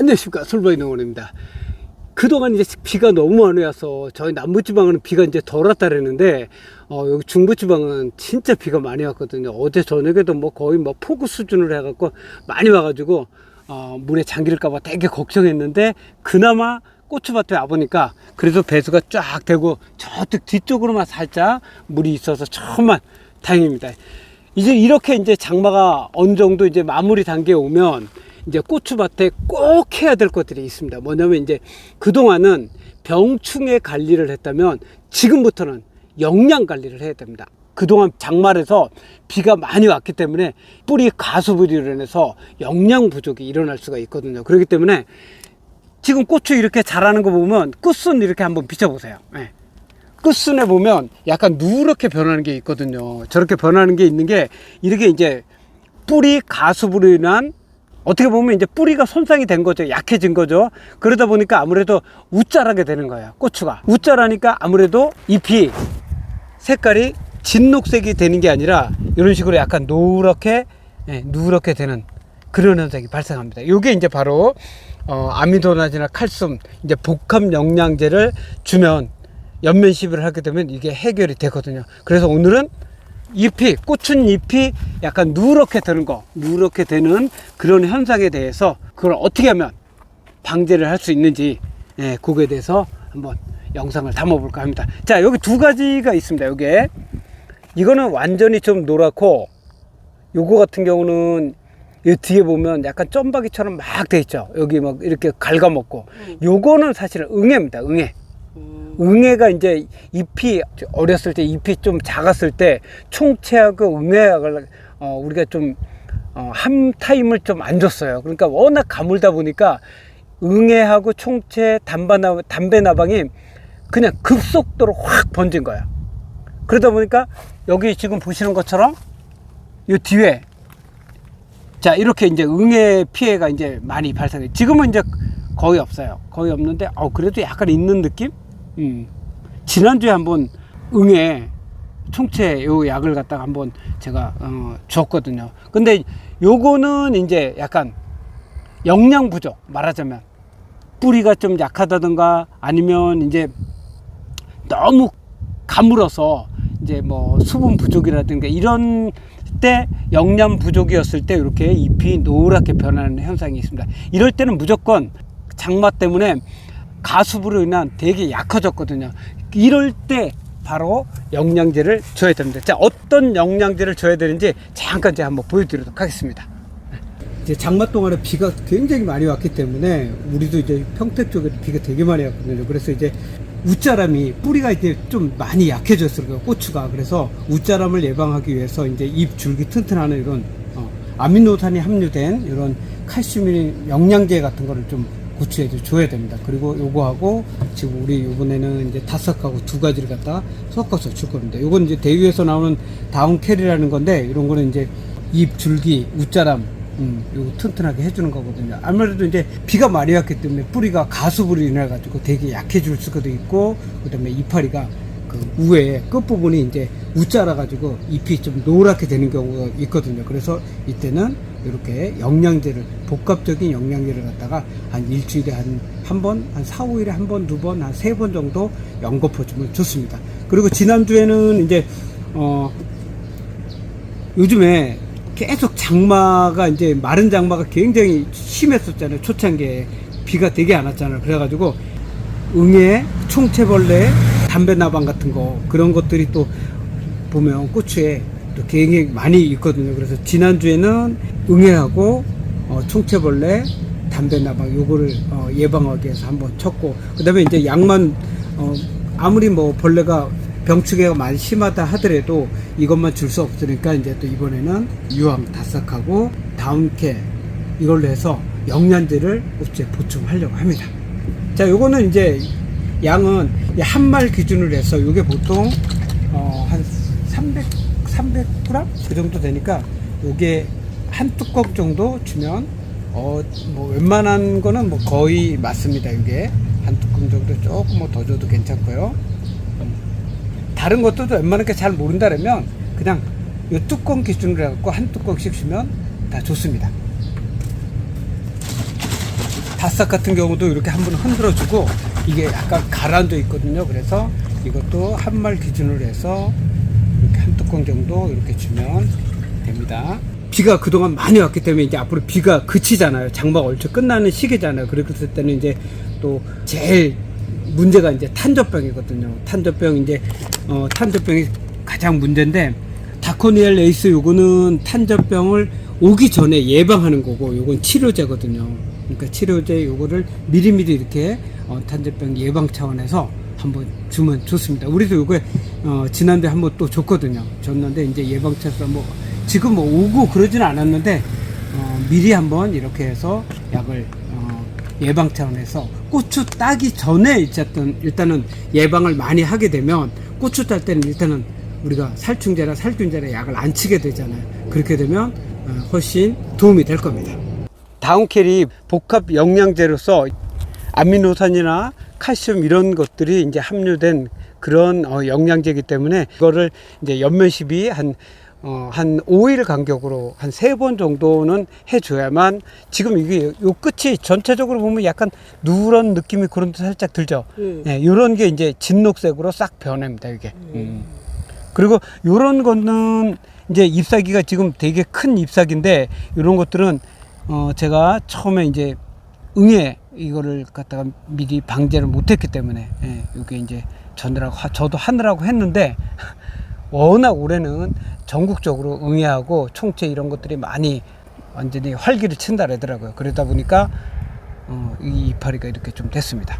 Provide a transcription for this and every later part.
안녕하십니까, 솔바이농원입니다. 그동안 이제 비가 너무 많이 와서 저희 남부지방은 비가 이제 덜 왔다 그랬는데 여기 중부지방은 진짜 비가 많이 왔거든요. 어제 저녁에도 뭐 거의 뭐 폭우 수준으로 해갖고 많이 와가지고 물에 잠길까봐 되게 걱정했는데, 그나마 고추밭에 와보니까 그래도 배수가 쫙 되고 저쪽 뒤쪽으로만 살짝 물이 있어서 정말 다행입니다. 이제 이렇게 이제 장마가 어느 정도 이제 마무리 단계에 오면 이제 고추밭에 꼭 해야 될 것들이 있습니다. 뭐냐면 이제 그동안은 병충해 관리를 했다면 지금부터는 영양 관리를 해야 됩니다. 그동안 장마에서 비가 많이 왔기 때문에 뿌리 가수분으로 인해서 영양 부족이 일어날 수가 있거든요. 그렇기 때문에 지금 고추 이렇게 자라는 거 보면 끝순 이렇게 한번 비춰보세요. 네. 끝순에 보면 약간 누렇게 변하는 게 있거든요. 저렇게 변하는 게 있는 게 이렇게 이제 뿌리 가수분으로 인한, 어떻게 보면 이제 뿌리가 손상이 된 거죠. 약해진 거죠. 그러다 보니까 아무래도 우짜라게 되는 거예요. 고추가 우짜라니까 아무래도 잎이 색깔이 진녹색이 되는 게 아니라 이런 식으로 약간 노랗게 누렇게 되는 그런 현상이 발생합니다. 이게 이제 바로 아미노나지나 칼슘, 이제 복합 영양제를 주면 연면 시비를 하게 되면 이게 해결이 되거든요. 그래서 오늘은 고춘 잎이 약간 누렇게 되는 누렇게 되는 그런 현상에 대해서 그걸 어떻게 하면 방제를 할 수 있는지, 그거에 대해서 한번 영상을 담아볼까 합니다. 자, 여기 두 가지가 있습니다. 요게 이거는 완전히 좀 노랗고, 요거 같은 경우는 이 뒤에 보면 약간 점박이처럼 막 돼 있죠. 여기 막 이렇게 갉아먹고. 요거는 사실은 응애입니다. 응애가 이제 잎이 어렸을 때, 잎이 좀 작았을 때 총채하고 응애약을 우리가 좀 한 타임을 좀 안 줬어요. 그러니까 워낙 가물다 보니까 응애하고 총채, 담배 나방이 그냥 급속도로 확 번진 거야. 그러다 보니까 여기 지금 보시는 것처럼 이 뒤에, 자, 이렇게 이제 응애 피해가 이제 많이 발생해. 지금은 이제 거의 없어요. 거의 없는데 그래도 약간 있는 느낌? 지난주에 한번 응애 총채 요 약을 갖다가 한번 제가 줬거든요. 근데 요거는 이제 약간 영양 부족, 말하자면 뿌리가 좀 약하다든가 아니면 이제 너무 가물어서 이제 뭐 수분 부족이라든가 이런 때, 영양 부족이었을 때 이렇게 잎이 노랗게 변하는 현상이 있습니다. 이럴 때는 무조건 장마 때문에 가수분으로 인한 되게 약해졌거든요. 이럴 때 바로 영양제를 줘야 됩니다. 자, 어떤 영양제를 줘야 되는지 잠깐 제가 한번 보여드리도록 하겠습니다. 이제 장마 동안에 비가 굉장히 많이 왔기 때문에 우리도 이제 평택 쪽에 비가 되게 많이 왔거든요. 그래서 이제 우짜람이, 뿌리가 이제 좀 많이 약해졌어요, 고추가. 그래서 우짜람을 예방하기 위해서 이제 잎 줄기 튼튼하는 이런 아미노산이 함유된 이런 칼슘이 영양제 같은 거를 좀 고추에 줘야 됩니다. 그리고 요거하고 지금 우리 요번에는 이제 다섯하고 두 가지를 갖다 섞어서 줄 겁니다. 요건 이제 대유에서 나오는 다운캐리라는 건데, 이런 거는 이제 잎 줄기 우짜람 요거 튼튼하게 해주는 거거든요. 아무래도 이제 비가 많이 왔기 때문에 뿌리가 가수분으로 인해 가지고 되게 약해질 수도 있고, 그 다음에 이파리가 그 우에 끝부분이 이제 우짜라 가지고 잎이 좀 노랗게 되는 경우가 있거든요. 그래서 이때는 이렇게 영양제를, 복합적인 영양제를 갖다가 한 일주일에 한 번, 한 4, 5일에 한 번, 두 번, 한 3번 정도 연거푸 주면 좋습니다. 그리고 지난주에는 이제 요즘에 계속 장마가, 이제 마른 장마가 굉장히 심했었잖아요. 초창기에 비가 되게 안 왔잖아요. 그래가지고 응애, 총채벌레, 담배나방 같은 거, 그런 것들이 또 보면 고추에 또 굉장히 많이 있거든요. 그래서 지난주에는 응애하고 총채벌레, 담배나방 요거를 예방하기 위해서 한번 쳤고, 그 다음에 이제 약만 아무리 뭐 벌레가 병충해가 많이 심하다 하더라도 이것만 줄 수 없으니까 이제 또 이번에는 유황 다싹하고 다운캐 이걸로 해서 영양제를 이제 보충하려고 합니다. 자, 요거는 이제 양은 한 말 기준으로 해서 이게 보통 한 300g 그 정도 되니까 요게 한 뚜껑 정도 주면 뭐 웬만한 거는 뭐 거의 맞습니다. 이게 한 뚜껑 정도 조금 뭐 더 줘도 괜찮고요. 다른 것들도 웬만한 게 잘 모른다면 그냥 이 뚜껑 기준으로 해갖고 한 뚜껑씩 주면 다 좋습니다. 다싹 같은 경우도 이렇게 한번 흔들어주고 이게 약간 가라앉아 있거든요. 그래서 이것도 한 말 기준으로 해서 이렇게 한 뚜껑 정도 이렇게 주면 됩니다. 비가 그동안 많이 왔기 때문에 이제 앞으로 비가 그치잖아요. 장마가 얼추 끝나는 시기잖아요. 그랬을 때는 이제 또 제일 문제가 이제 탄저병이거든요. 탄저병이 가장 문제인데, 다코니엘 에이스 요거는 탄저병을 오기 전에 예방하는 거고, 요건 치료제거든요. 그러니까 치료제 요거를 미리미리 이렇게 탄저병 예방 차원에서 한번 주면 좋습니다. 우리도 요거에 지난주에 한번 또 줬는데 이제 예방 차원에서 지금 오고 그러지는 않았는데 미리 한번 이렇게 해서 약을 예방 차원에서 고추 따기 전에 일단은 예방을 많이 하게 되면, 고추 딸 때는 일단은 우리가 살충제나 살균제나 약을 안 치게 되잖아요. 그렇게 되면 훨씬 도움이 될 겁니다. 다운캐리 복합 영양제로서 아미노산이나 칼슘 이런 것들이 이제 함유된 그런 영양제이기 때문에 이거를 이제 연면시비 한 5일 간격으로 한 3번 정도는 해줘야만, 지금 이게 요 끝이 전체적으로 보면 약간 누런 느낌이 그런 데 살짝 들죠. 네, 요런 게 이제 진녹색으로 싹 변합니다, 이게. 그리고 요런 거는 이제 잎사귀가 지금 되게 큰 잎사귀인데, 요런 것들은 제가 처음에 이제 응애 이거를 갖다가 미리 방제를 못했기 때문에, 이게 이제 저도 하느라고 했는데, 워낙 올해는 전국적으로 응애하고 총체 이런 것들이 많이 완전히 활기를 친다 그러더라고요. 그러다 보니까 이 이파리가 이렇게 좀 됐습니다.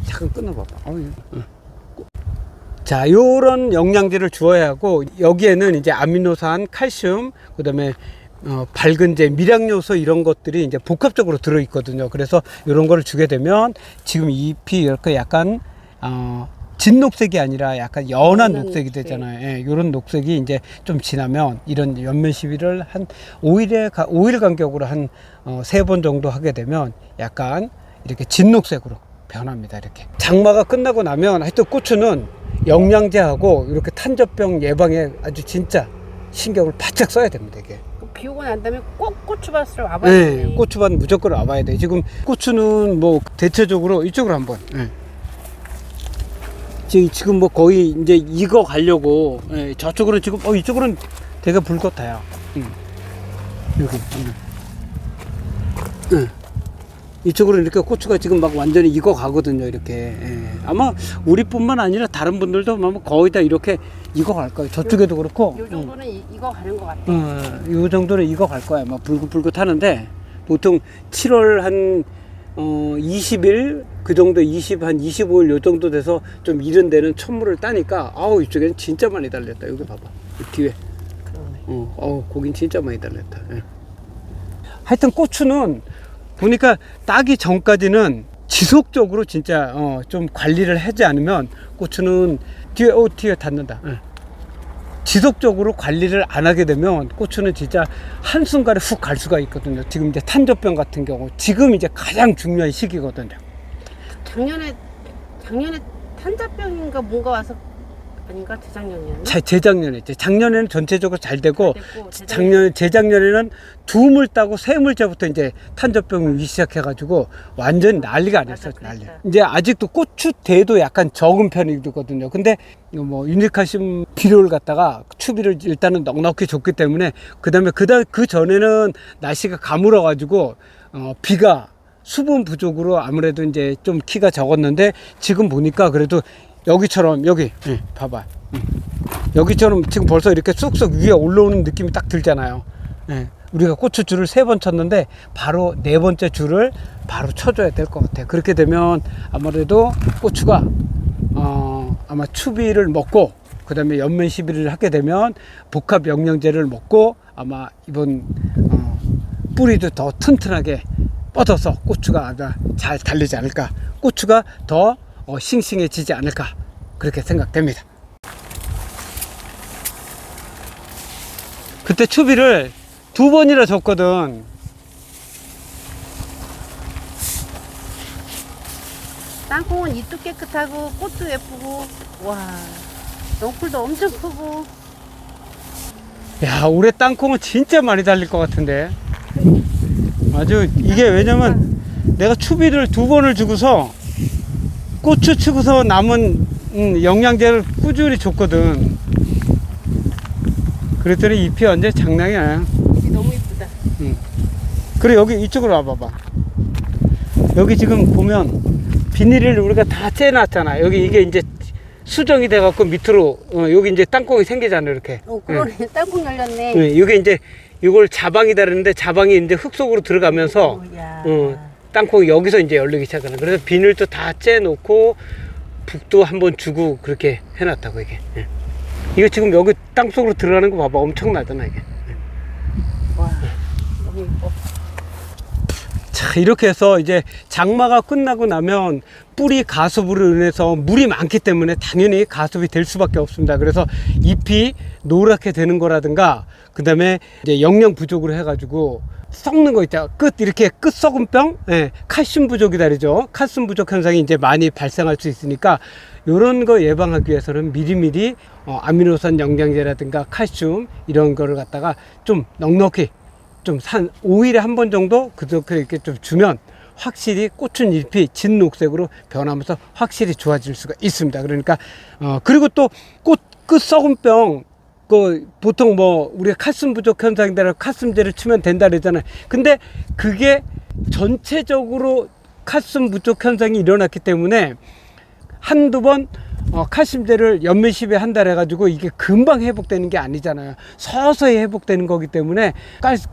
잠깐 끊어봐봐. 자, 요런 영양제를 주어야 하고, 여기에는 이제 아미노산, 칼슘, 그 다음에 밝은제, 미량요소 이런 것들이 이제 복합적으로 들어있거든요. 그래서 이런 거를 주게 되면 지금 잎이 이렇게 약간 진녹색이 아니라 약간 연한 녹색이 되잖아요. 예, 이런 녹색이 이제 좀 지나면 이런 연면 시비를 한 5일 간격으로 한 3번 정도 하게 되면 약간 이렇게 진녹색으로 변합니다. 이렇게 장마가 끝나고 나면 하여튼 고추는 영양제하고 이렇게 탄저병 예방에 아주 진짜 신경을 바짝 써야 됩니다. 이게 비 오고 난 다음에 꼭 고추밭으로 와봐야 돼. 네, 고추밭 무조건 와봐야 돼. 지금 고추는 대체적으로 이쪽으로 한번. 지금 거의 이제 익어 가려고. 저쪽으로 지금 이쪽으로는 되게 붉었다요. 여기. 이쪽으로 이렇게 고추가 지금 막 완전히 익어 가거든요. 이렇게. 아마 우리뿐만 아니라 다른 분들도 아마 거의 다 이렇게 익어 갈 거예요. 저쪽에도 그렇고. 요 정도는 익어 가는 것 같아. 요 정도는 익어 갈 거야. 막 불긋불긋 하는데, 보통 7월 한 20일 그 정도, 한 25일 요 정도 돼서 좀 이른 데는 천물을 따니까, 이쪽에는 진짜 많이 달렸다. 여기 봐봐, 이 뒤에. 거긴 진짜 많이 달렸다. 하여튼 고추는 보니까 따기 전까지는 지속적으로 진짜 좀 관리를 하지 않으면 고추는 뒤에 닿는다. 지속적으로 관리를 안 하게 되면 고추는 진짜 한순간에 훅 갈 수가 있거든요. 지금 이제 탄저병 같은 경우 지금 이제 가장 중요한 시기거든요. 작년에 탄저병인가 뭔가 와서, 아닌가? 재작년이었나? 재작년에 했지. 작년에는 전체적으로 잘 되고, 재작년에는 두 물 따고 세 물째부터 이제 탄저병이 오기 시작해가지고 완전 난리가 아니었어. 난리. 이제 아직도 고추 대도 약간 적은 편이거든요. 근데 유니칼슘 비료를 갖다가 추비를 일단은 넉넉히 줬기 때문에, 그 전에는 날씨가 가물어가지고 비가 수분 부족으로 아무래도 이제 좀 키가 적었는데, 지금 보니까 그래도 여기처럼 봐봐. 여기처럼 지금 벌써 이렇게 쑥쑥 위에 올라오는 느낌이 딱 들잖아요. 우리가 고추 줄을 3번 쳤는데 바로 4번째 줄을 바로 쳐줘야 될 것 같아요. 그렇게 되면 아무래도 고추가 아마 추비를 먹고, 그 다음에 연면 시비를 하게 되면 복합 영양제를 먹고, 아마 이번 뿌리도 더 튼튼하게 뻗어서 고추가 잘 달리지 않을까, 고추가 더 싱싱해지지 않을까, 그렇게 생각됩니다. 그때 추비를 2번이나 줬거든. 땅콩은 잎도 깨끗하고 꽃도 예쁘고, 와, 넝쿨도 엄청 크고. 야, 올해 땅콩은 진짜 많이 달릴 것 같은데. 아주 이게 왜냐면 내가 추비를 2번을 주고서 고추 치고서 남은 영양제를 꾸준히 줬거든. 그랬더니 잎이 완전 장난이 아니야. 잎이 너무 이쁘다. 그래 여기 이쪽으로 와봐봐. 여기 지금 보면 비닐을 우리가 다 째놨잖아. 여기 이게 이제 수정이 돼갖고 밑으로 여기 이제 땅콩이 생기잖아 이렇게. 그러네. 땅콩 열렸네. 네, 이게 이제 이걸 자방이다 그러는데 자방이 이제 흙 속으로 들어가면서 야. 땅콩이 여기서 이제 열리기 시작하는. 그래서 비닐도 다 째놓고 북도 한번 주고 그렇게 해놨다고 이게. 예. 이거 지금 여기 땅 속으로 들어가는 거 봐봐. 엄청나잖아 이게. 와, 너무 이뻐. 자, 이렇게 해서 이제 장마가 끝나고 나면 뿌리 가습으로 인해서 물이 많기 때문에 당연히 가습이 될 수밖에 없습니다. 그래서 잎이 노랗게 되는 거라든가 그 다음에 이제 영양 부족으로 해가지고 썩는 거 있죠. 이렇게 끝 썩은 병, 예, 칼슘 부족이다 그러죠. 칼슘 부족 현상이 이제 많이 발생할 수 있으니까 이런 거 예방하기 위해서는 미리미리 아미노산 영양제라든가 칼슘 이런 거를 갖다가 좀 넉넉히 좀 5일에 한 번 정도 그렇게 이렇게 좀 주면 확실히 꽃은 잎이 진녹색으로 변하면서 확실히 좋아질 수가 있습니다. 그러니까 그리고 또 꽃 끝 썩은 병 보통 뭐 우리가 칼슘 부족 현상이라 칼슘제를 치면 된다 그러잖아요. 근데 그게 전체적으로 칼슘 부족 현상이 일어났기 때문에 한두 번 칼슘제를 연몇십에 한 달 해가지고 이게 금방 회복되는 게 아니잖아요. 서서히 회복되는 거기 때문에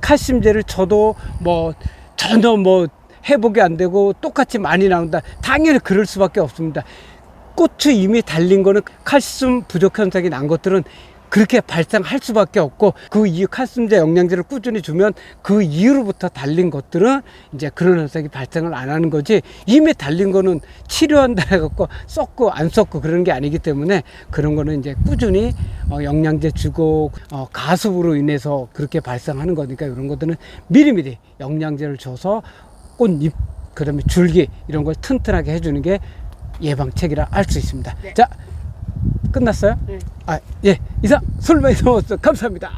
칼슘제를 쳐도 뭐 전혀 뭐 회복이 안 되고 똑같이 많이 나온다. 당연히 그럴 수밖에 없습니다. 꽃이 이미 달린 거는 칼슘 부족 현상이 난 것들은 그렇게 발생할 수밖에 없고 그 이후 칼슘제 영양제를 꾸준히 주면 그 이후로부터 달린 것들은 이제 그런 현상이 발생을 안 하는 거지 이미 달린 거는 치료한다 해갖고 썩고 안 썩고 그런 게 아니기 때문에 그런 거는 이제 꾸준히 영양제 주고 가습으로 인해서 그렇게 발생하는 거니까 이런 것들은 미리미리 영양제를 줘서 꽃잎 그 다음에 줄기 이런 걸 튼튼하게 해주는 게 예방책이라 알 수 있습니다. 네. 자 끝났어요? 네. 예. 이상 솔메이서 감사합니다.